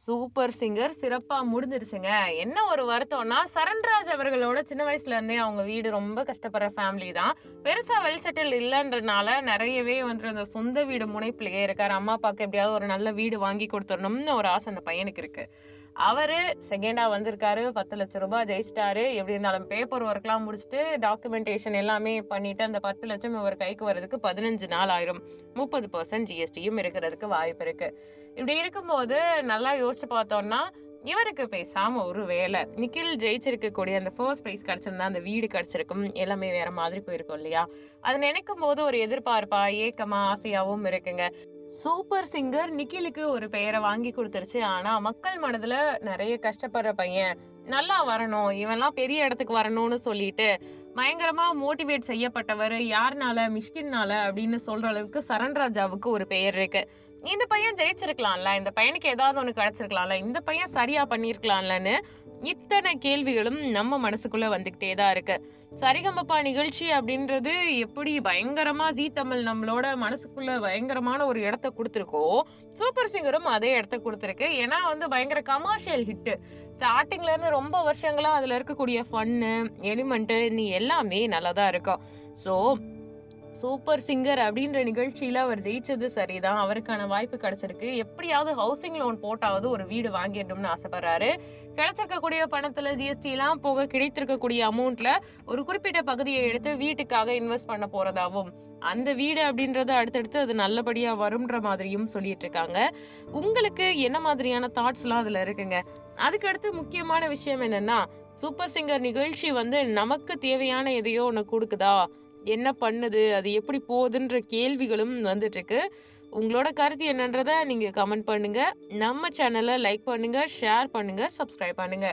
Super singer சிறப்பா முடிஞ்சிருச்சுங்க. என்ன ஒரு வருத்தம்னா, சரண்ராஜ் அவர்களோட சின்ன வயசுல இருந்தே அவங்க வீடு ரொம்ப கஷ்டப்படுற ஃபேமிலி தான். பெருசா வெல் செட்டில் இல்லன்றனால நெறையவே வந்துட்டு அந்த சொந்த வீடு முனைப்பிலேயே இருக்காரு. அம்மா, அப்பாவுக்கு எப்படியாவது ஒரு நல்ல வீடு வாங்கி குடுத்துரணும்னு ஒரு ஆசை அந்த பையனுக்கு இருக்கு. அவரு செகண்டா வந்திருக்காரு. ரூ. 10,00,000 ஜெயிச்சிட்டாரு. எப்படி இருந்தாலும் பேப்பர் ஒர்க்லாம் முடிச்சுட்டு, டாக்குமெண்டேஷன் எல்லாமே பண்ணிட்டு, அந்த 10,00,000 இவர் கைக்கு வரதுக்கு 15 நாள் ஆயிரும். 30% ஜிஎஸ்டியும் இருக்கிறதுக்கு வாய்ப்பு இருக்கு. இப்படி இருக்கும்போது நல்லா யோசிச்சு பார்த்தோம்னா, இவருக்கு பேசாம ஒரு வேலை நிக்கில் ஜெயிச்சிருக்கக்கூடிய அந்த ஃபர்ஸ்ட் பிரைஸ் கிடைச்சிருந்தா அந்த வீடு கிடைச்சிருக்கும். எல்லாமே வேற மாதிரி போயிருக்கும் இல்லையா? அத நினைக்கும் போது ஒரு எதிர்பார்ப்பா, ஏக்கமா, ஆசையாவும் இருக்குங்க. சூப்பர் சிங்கர் நிக்கிலுக்கு ஒரு பெயரை வாங்கி கொடுத்துருச்சு. ஆனா மக்கள் மனதுல நிறைய கஷ்டப்படுற பையன் நல்லா வரணும், இவன்லாம் பெரிய இடத்துக்கு வரணும்னு சொல்லிட்டு பயங்கரமா மோட்டிவேட் செய்யப்பட்டவர் யாருனால, மிஷ்கின்னால அப்படின்னு சொல்ற அளவுக்கு சரண்ராஜாவுக்கு ஒரு பெயர் இருக்கு. இந்த பையன் ஜெயிச்சிருக்கலாம்ல, இந்த பையனுக்கு ஏதாவது ஒண்ணு கிடைச்சிருக்கலாம்ல, இந்த பையன் சரியா பண்ணிருக்கலாம்லன்னு இத்தனை கேள்விகளும் நம்ம மனசுக்குள்ள வந்துகிட்டே தான் இருக்கு. சரிகமபா நிகழ்ச்சி அப்படின்றது எப்படி பயங்கரமா ஜீ தமிழ் நம்மளோட மனசுக்குள்ள பயங்கரமான ஒரு இடத்த கொடுத்துருக்கோ, சூப்பர் சிங்கரும் அதே இடத்த கொடுத்துருக்கு. ஏன்னா பயங்கர கமர்ஷியல் ஹிட். ஸ்டார்டிங்ல இருந்து ரொம்ப வருஷங்களா அதுல இருக்கக்கூடிய ஃபன்னு எலிமெண்ட் நீ எல்லாமே நல்லாதான் இருக்கும். சோ சூப்பர் சிங்கர் அப்படின்ற நிகழ்ச்சியில அவர் ஜெயிச்சது சரிதான். அவருக்கான வாய்ப்பு கிடைச்சிருக்கு. எப்படியாவது ஹவுசிங் லோன் போட்டாவது ஒரு வீடு வாங்கிடணும்னு ஆசைப்படுறாரு. கிடைச்சிருக்கக்கூடிய பணத்துல ஜிஎஸ்டி எல்லாம் போக கிடைத்திருக்கக்கூடிய அமௌண்ட்ல ஒரு குறிப்பிட்ட பகுதியை எடுத்து வீட்டுக்காக இன்வெஸ்ட் பண்ண போறதாவும், அந்த வீடு அப்படின்றது அடுத்தடுத்து அது நல்லபடியா வரும்ன்ற மாதிரியும் சொல்லிட்டு இருக்காங்க. உங்களுக்கு என்ன மாதிரியான தாட்ஸ் எல்லாம் அதுல இருக்குங்க? அதுக்கடுத்து முக்கியமான விஷயம் என்னன்னா, சூப்பர் சிங்கர் நிகழ்ச்சி நமக்கு தேவையான எதையோ ஒண்ணு கொடுக்குதா, என்ன பண்ணுது, அது எப்படி போகுதுன்ற கேள்விகளும் வந்துட்டு இருக்கு. உங்களோட கருத்து என்னன்றத நீங்க கமெண்ட் பண்ணுங்க. நம்ம சேனலை லைக் பண்ணுங்க, ஷேர் பண்ணுங்க, சப்ஸ்கிரைப் பண்ணுங்க.